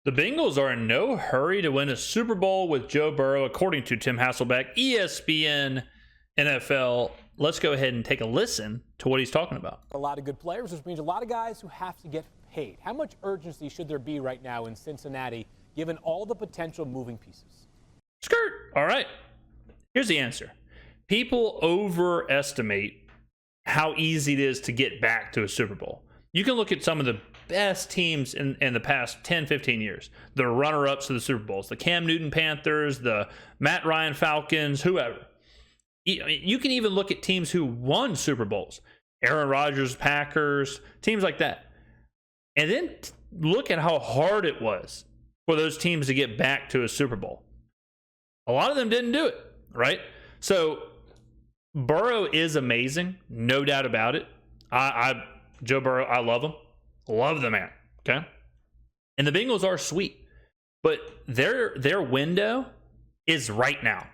The Bengals are in no hurry to win a Super Bowl with Joe Burrow, according to Tim Hasselbeck, ESPN NFL. Let's go ahead and take a listen to what he's talking about. A lot of good players, which means a lot of guys who have to get paid. How much urgency should there be right now in Cincinnati, given all the potential moving pieces? Skirt. All right. Here's the answer. People overestimate how easy it is to get back to a Super Bowl. You can look at some of the best teams in the past 10, 15 years. The runner-ups to the Super Bowls. The Cam Newton Panthers, the Matt Ryan Falcons, whoever. You can even look at teams who won Super Bowls. Aaron Rodgers, Packers, teams like that. And then look at how hard it was for those teams to get back to a Super Bowl. A lot of them didn't do it, right? So Burrow is amazing, no doubt about it. Joe Burrow, I love him. Love the man, okay? And the Bengals are sweet, but their window is right now.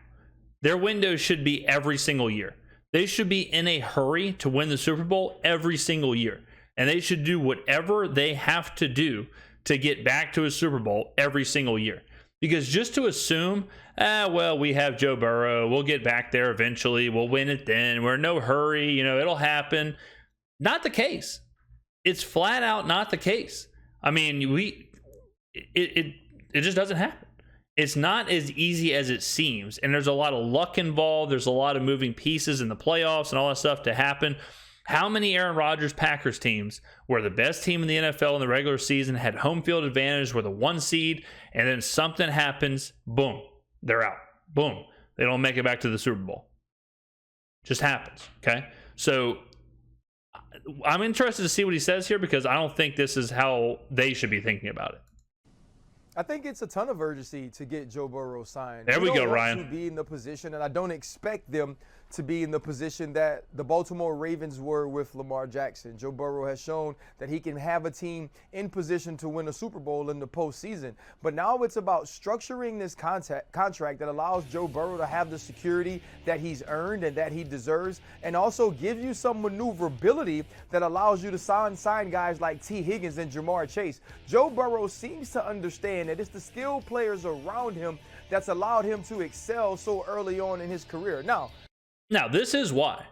Their window should be every single year. They should be in a hurry to win the Super Bowl every single year, and they should do whatever they have to do to get back to a Super Bowl every single year. Because just to assume, well, we have Joe Burrow, we'll get back there eventually, we'll win it then, we're in no hurry, it'll happen. Not the case. It's flat out not the case. I mean, it just doesn't happen. It's not as easy as it seems, and there's a lot of luck involved. There's a lot of moving pieces in the playoffs and all that stuff to happen. How many Aaron Rodgers Packers teams were the best team in the NFL in the regular season, had home field advantage, were the 1 seed, and then something happens, boom, they're out. Boom, they don't make it back to the Super Bowl. Just happens, okay? So I'm interested to see what he says here, because I don't think this is how they should be thinking about it. I think it's a ton of urgency to get Joe Burrow signed. There we go, Ryan. To be in the position, and I don't expect them to be in the position that the Baltimore Ravens were with Lamar Jackson. Joe Burrow has shown that he can have a team in position to win a Super Bowl in the postseason. But now it's about structuring this contract that allows Joe Burrow to have the security that he's earned and that he deserves, and also gives you some maneuverability that allows you to sign guys like T. Higgins and Jamar Chase. Joe Burrow seems to understand that it's the skilled players around him that's allowed him to excel so early on in his career. Now, this is why.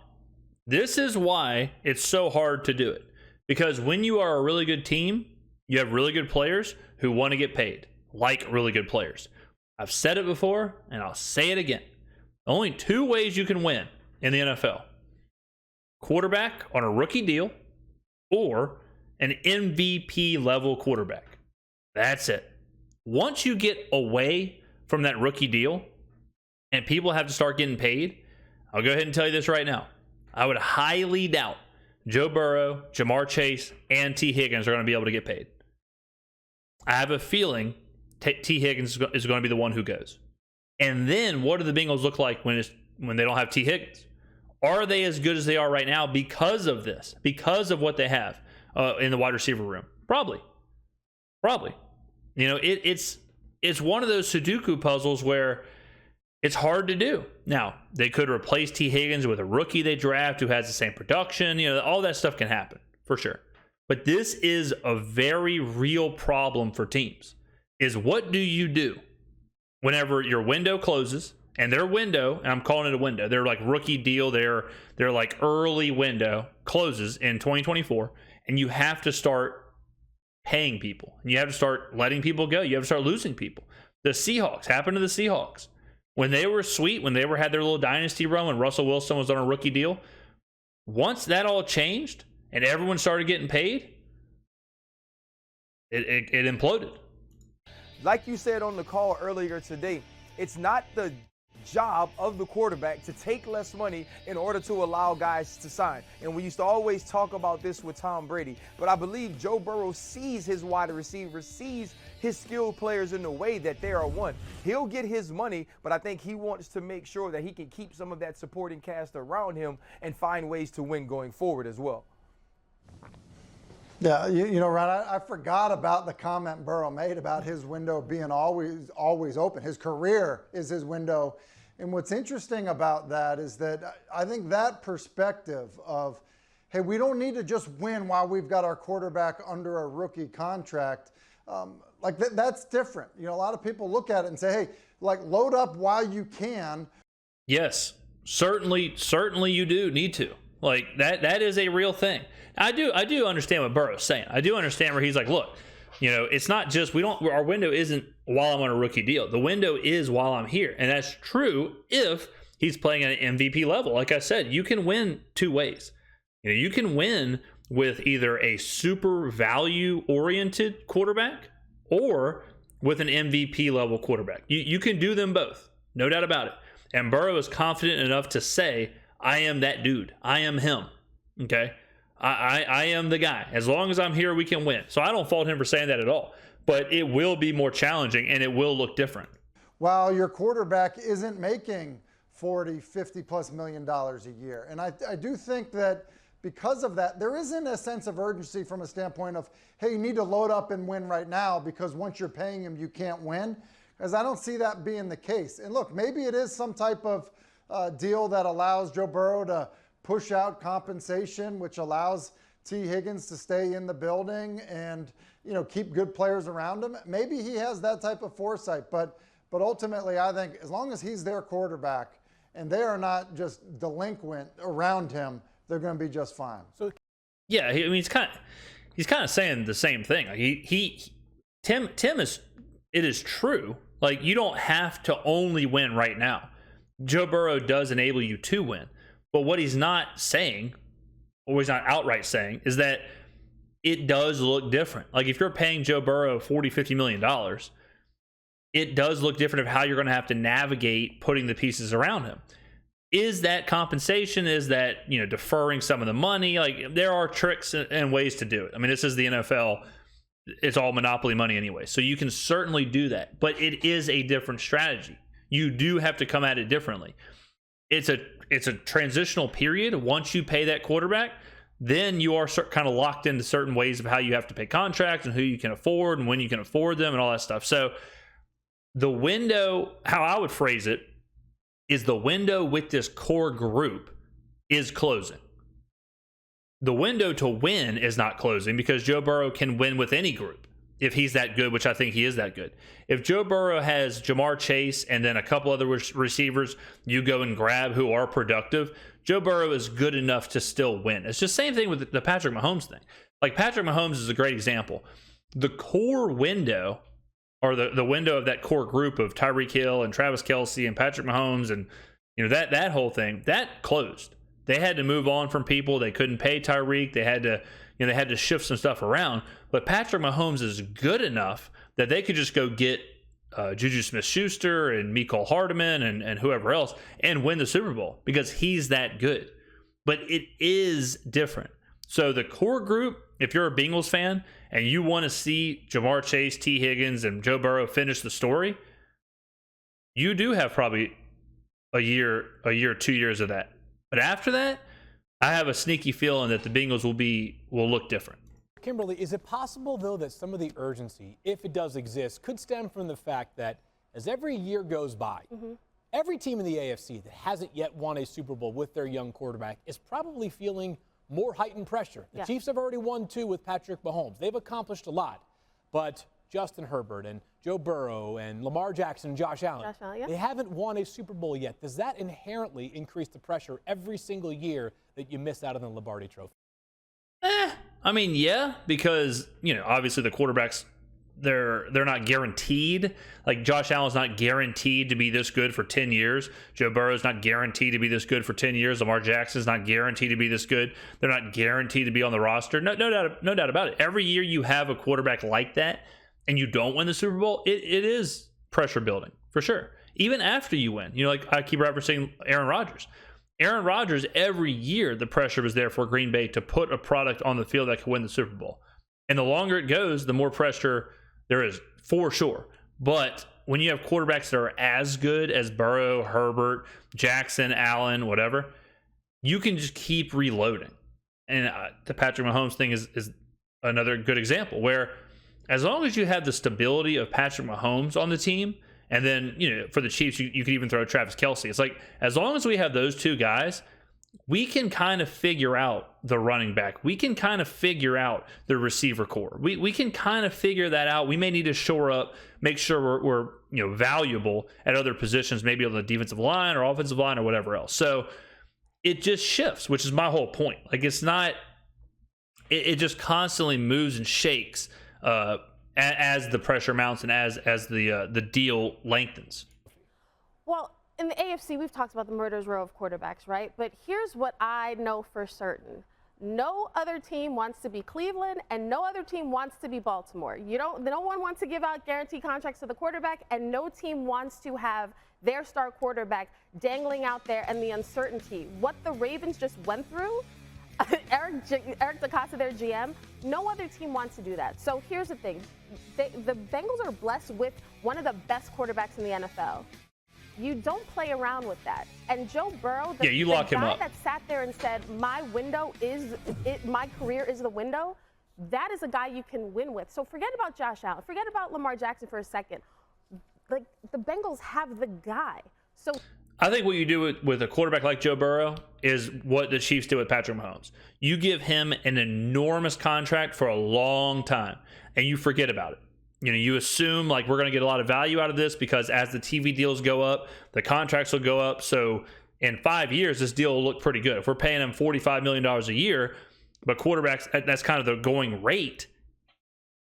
This is why it's so hard to do it. Because when you are a really good team, you have really good players who want to get paid, like really good players. I've said it before, and I'll say it again. Only 2 ways you can win in the NFL. Quarterback on a rookie deal, or an MVP level quarterback. That's it. Once you get away from that rookie deal and people have to start getting paid, I'll go ahead and tell you this right now. I would highly doubt Joe Burrow, Jamar Chase, and T. Higgins are going to be able to get paid. I have a feeling T. Higgins is going to be the one who goes. And then what do the Bengals look like when they don't have T. Higgins? Are they as good as they are right now because of this? Because of what they have in the wide receiver room? Probably. It's one of those Sudoku puzzles where it's hard to do. Now, they could replace T. Higgins with a rookie they draft who has the same production. All that stuff can happen, for sure. But this is a very real problem for teams, is what do you do whenever your window closes, and their window, and I'm calling it a window, their like rookie deal, their like early window closes in 2024, and you have to start paying people, and you have to start letting people go. You have to start losing people. The Seahawks, happened to the Seahawks. When they were sweet, when they had their little dynasty run, when Russell Wilson was on a rookie deal, once that all changed and everyone started getting paid, it imploded. Like you said on the call earlier today, it's not the job of the quarterback to take less money in order to allow guys to sign. And we used to always talk about this with Tom Brady, but I believe Joe Burrow sees his wide receivers, sees his skilled players in the way that they are one. He'll get his money, but I think he wants to make sure that he can keep some of that supporting cast around him and find ways to win going forward as well. Yeah, Ryan, I forgot about the comment Burrow made about his window being always open. His career is his window. And what's interesting about that is that I think that perspective of, hey, we don't need to just win while we've got our quarterback under a rookie contract. Like that's different. You know, a lot of people look at it and say, hey, like load up while you can. Yes, certainly you do need to. Like that is a real thing. I do understand what Burrow's saying. I do understand where he's like, look, you know, it's not just our window isn't while I'm on a rookie deal. The window is while I'm here. And that's true if he's playing at an MVP level. Like I said, you can win two ways. You know, you can win with either a super value oriented quarterback or with an MVP level quarterback. You can do them both. No doubt about it. And Burrow is confident enough to say, I am that dude. I am him. Okay? I am the guy. As long as I'm here, we can win. So I don't fault him for saying that at all. But it will be more challenging and it will look different. While your quarterback isn't making $40, $50+ million a year. And I do think that because of that, there isn't a sense of urgency from a standpoint of, hey, you need to load up and win right now because once you're paying him, you can't win. Because I don't see that being the case. And look, maybe it is some type of deal that allows Joe Burrow to push out compensation, which allows T. Higgins to stay in the building and, you know, keep good players around him. Maybe he has that type of foresight, but ultimately I think as long as he's their quarterback and they are not just delinquent around him, they're going to be just fine. So, yeah, I mean, he's kind of saying the same thing. Like Tim is, it is true. Like, you don't have to only win right now. Joe Burrow does enable you to win. But what he's not saying, or he's not outright saying, is that it does look different. Like, if you're paying Joe Burrow $40-50 million, it does look different of how you're going to have to navigate putting the pieces around him. Is that compensation? Is that, you know, deferring some of the money? Like, there are tricks and ways to do it. I mean, this is the NFL. It's all monopoly money anyway. So you can certainly do that. But it is a different strategy. You do have to come at it differently. It's a transitional period. Once you pay that quarterback, then you are kind of locked into certain ways of how you have to pay contracts and who you can afford and when you can afford them and all that stuff. So the window, how I would phrase it, is the window with this core group is closing. The window to win is not closing because Joe Burrow can win with any group if he's that good, which I think he is that good. If Joe Burrow has Jamar Chase and then a couple other receivers you go and grab who are productive, Joe Burrow is good enough to still win. It's just the same thing with the Patrick Mahomes thing. Like, Patrick Mahomes is a great example. The core window, or the window of that core group of Tyreek Hill and Travis Kelce and Patrick Mahomes and, you know, that whole thing, that closed. They had to move on from people. They couldn't pay Tyreek. They had to shift some stuff around. But Patrick Mahomes is good enough that they could just go get Juju Smith-Schuster and Mecole Hardman and whoever else and win the Super Bowl because he's that good. But it is different. So the core group, if you're a Bengals fan and you want to see Jamar Chase, T. Higgins, and Joe Burrow finish the story, you do have probably a year, 2 years of that. But after that, I have a sneaky feeling that the Bengals will look different. Kimberly, is it possible, though, that some of the urgency, if it does exist, could stem from the fact that as every year goes by, every team in the AFC that hasn't yet won a Super Bowl with their young quarterback is probably feeling more heightened pressure? The Chiefs have already won 2 with Patrick Mahomes. They've accomplished a lot. But Justin Herbert and Joe Burrow and Lamar Jackson and Josh Allen, they haven't won a Super Bowl yet. Does that inherently increase the pressure every single year that you miss out on the Lombardi Trophy? I mean, yeah, because, you know, obviously the quarterbacks, they're not guaranteed. Like, Josh Allen's not guaranteed to be this good for 10 years. Joe Burrow's not guaranteed to be this good for 10 years. Lamar Jackson's not guaranteed to be this good. They're not guaranteed to be on the roster. No doubt about it. Every year you have a quarterback like that and you don't win the Super Bowl, it is pressure building for sure. Even after you win, you know, like I keep referencing Aaron Rodgers. Aaron Rodgers, every year the pressure was there for Green Bay to put a product on the field that could win the Super Bowl. And the longer it goes, the more pressure there is, for sure. But when you have quarterbacks that are as good as Burrow, Herbert, Jackson, Allen, whatever, you can just keep reloading. And the Patrick Mahomes thing is another good example where as long as you have the stability of Patrick Mahomes on the team, and then, you know, for the Chiefs, you could even throw Travis Kelce. It's like, as long as we have those two guys, we can kind of figure out the running back. We can kind of figure out the receiver core. We can kind of figure that out. We may need to shore up, make sure we're valuable at other positions, maybe on the defensive line or offensive line or whatever else. So it just shifts, which is my whole point. Like, it's not, it just constantly moves and shakes as the pressure mounts and as the deal lengthens. Well, in the AFC, we've talked about the murderer's row of quarterbacks, right? But here's what I know for certain. No other team wants to be Cleveland, and no other team wants to be Baltimore. No one wants to give out guaranteed contracts to the quarterback, and no team wants to have their star quarterback dangling out there and the uncertainty. What the Ravens just went through, Eric DeCosta, their GM, no other team wants to do that. So here's the thing. The Bengals are blessed with one of the best quarterbacks in the NFL. You don't play around with that. And Joe Burrow, the guy that sat there and said, my career is the window, that is a guy you can win with. So forget about Josh Allen. Forget about Lamar Jackson for a second. Like, the Bengals have the guy. So I think what you do with a quarterback like Joe Burrow is what the Chiefs did with Patrick Mahomes. You give him an enormous contract for a long time, and you forget about it. You assume, like, we're going to get a lot of value out of this because as the TV deals go up, the contracts will go up. So in 5 years, this deal will look pretty good. If we're paying him $45 million a year, but quarterbacks, that's kind of the going rate,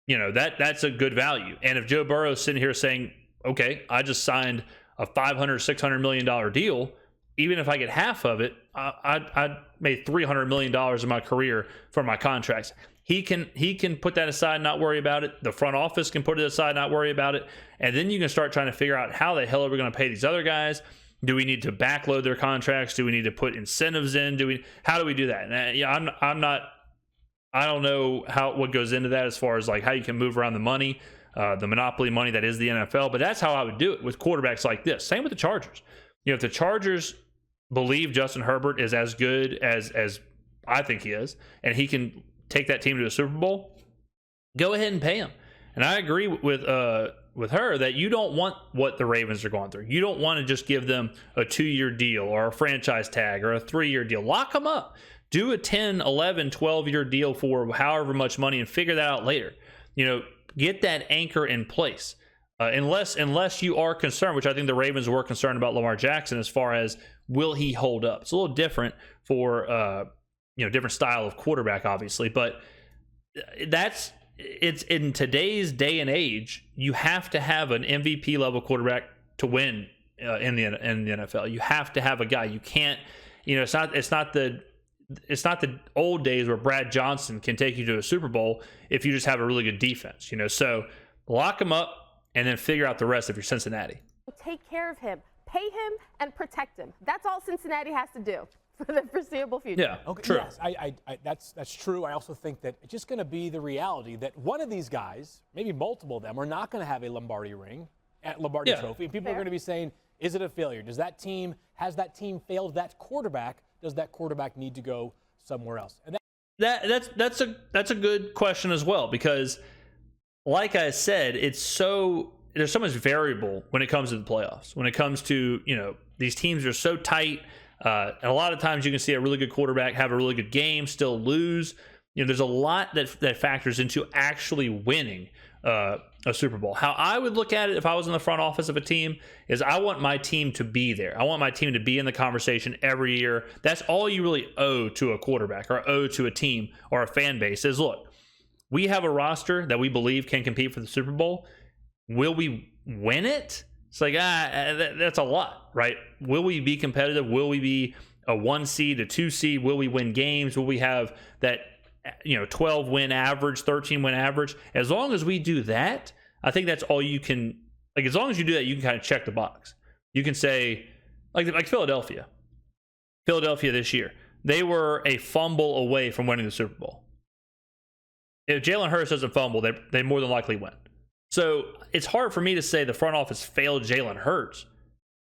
that's a good value. And if Joe Burrow is sitting here saying, okay, I just signed a $500, $600 million deal, even if I get half of it, I made $300 million in my career for my contracts. He can put that aside, not worry about it. The front office can put it aside, not worry about it. And then you can start trying to figure out, how the hell are we going to pay these other guys? Do we need to backload their contracts? Do we need to put incentives in? How do we do that? And I don't know what goes into that as far as like how you can move around the money, the monopoly money that is the NFL. But that's how I would do it with quarterbacks like this. Same with the Chargers. If the Chargers believe Justin Herbert is as good as I think he is, and he can take that team to a Super Bowl, go ahead and pay him. And I agree with her that you don't want what the Ravens are going through. You don't want to just give them a 2-year deal or a franchise tag or a 3-year deal. Lock them up. Do a 10, 11, 12-year deal for however much money and figure that out later. Get that anchor in place. Unless you are concerned, which I think the Ravens were concerned about Lamar Jackson as far as will he hold up. It's a little different for different style of quarterback, obviously, but it's in today's day and age, you have to have an MVP level quarterback to win in the NFL. You have to have a guy. You can't, it's not the old days where Brad Johnson can take you to a Super Bowl if you just have a really good defense, so lock him up and then figure out the rest if you're Cincinnati. Take care of him, pay him, and protect him. That's all Cincinnati has to do for the foreseeable future. Yeah, okay, true. Yes, that's true. I also think that it's just going to be the reality that one of these guys, maybe multiple of them, are not going to have a Lombardi trophy. And people are going to be saying, is it a failure? Has that team failed that quarterback? Does that quarterback need to go somewhere else? And that's a good question as well, because like I said, there's so much variable when it comes to the playoffs. When it comes to, these teams are so tight. And a lot of times you can see a really good quarterback have a really good game, still lose. There's a lot that factors into actually winning a Super Bowl. How I would look at it if I was in the front office of a team is I want my team to be there. I want my team to be in the conversation every year. That's all you really owe to a quarterback or owe to a team or a fan base is, look, we have a roster that we believe can compete for the Super Bowl. Will we win it? It's like, that's a lot, right? Will we be competitive? Will we be a 1 seed, a 2 seed? Will we win games? Will we have that, 12 win average, 13 win average? As long as we do that, I think that's all you can, as long as you do that, you can kind of check the box. You can say, like Philadelphia this year, they were a fumble away from winning the Super Bowl. If Jalen Hurts doesn't fumble, they more than likely win. So it's hard for me to say the front office failed Jalen Hurts,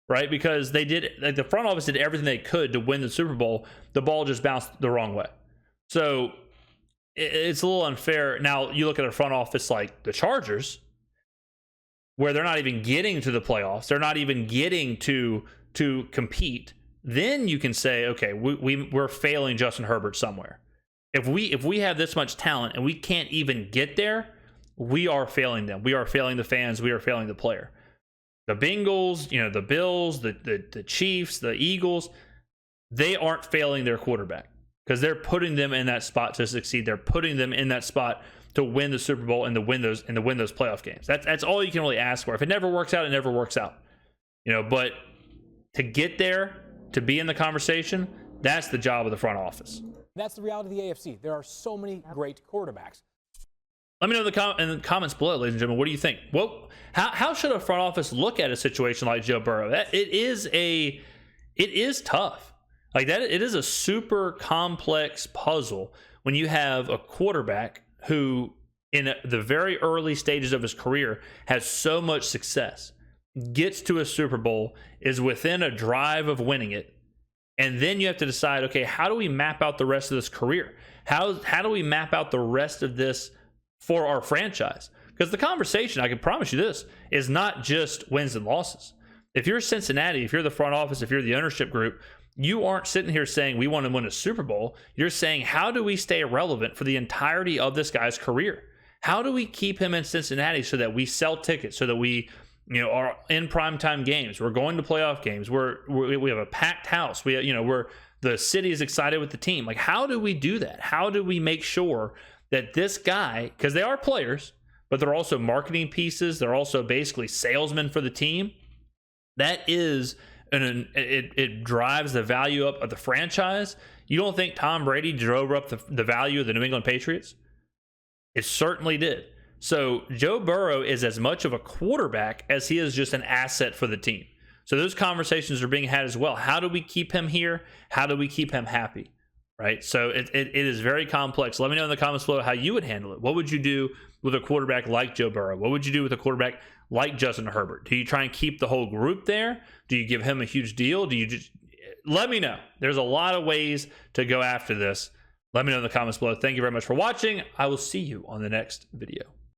right? Because the front office did everything they could to win the Super Bowl. The ball just bounced the wrong way. So it's a little unfair. Now you look at a front office like the Chargers, where they're not even getting to the playoffs. They're not even getting to compete. then you can say, okay, we're failing Justin Herbert somewhere. If we have this much talent and we can't even get there, we are failing them. We are failing the fans. We are failing the player. The Bengals, the Bills, the Chiefs, the Eagles, they aren't failing their quarterback because they're putting them in that spot to succeed. They're putting them in that spot to win the Super Bowl and to win those playoff games. That's all you can really ask for. If it never works out, it never works out. But to get there, to be in the conversation, that's the job of the front office. That's the reality of the AFC. There are so many great quarterbacks. Let me know in the comments below, ladies and gentlemen. What do you think? How should a front office look at a situation like Joe Burrow? It is tough. Like that, it is a super complex puzzle when you have a quarterback who, in the very early stages of his career, has so much success, gets to a Super Bowl, is within a drive of winning it, and then you have to decide, okay, how do we map out the rest of this career? How do we map out the rest of this for our franchise? Because the conversation, I can promise you this, is not just wins and losses. If you're Cincinnati, if you're the front office, if you're the ownership group, you aren't sitting here saying we want to win a Super Bowl. You're saying, how do we stay relevant for the entirety of this guy's career? How do we keep him in Cincinnati so that we sell tickets, so that we are in primetime games, we're going to playoff games, we have a packed house, the city is excited with the team. Like, how do we do that? How do we make sure that this guy, because they are players, but they're also marketing pieces, they're also basically salesmen for the team, that is it drives the value up of the franchise. You don't think Tom Brady drove up the value of the New England Patriots? It certainly did. So Joe Burrow is as much of a quarterback as he is just an asset for the team. So those conversations are being had as well. How do we keep him here? How do we keep him happy? Right? So it is very complex. Let me know in the comments below how you would handle it. What would you do with a quarterback like Joe Burrow? What would you do with a quarterback like Justin Herbert? Do you try and keep the whole group there? Do you give him a huge deal? Do you just let me know? There's a lot of ways to go after this. Let me know in the comments below. Thank you very much for watching. I will see you on the next video.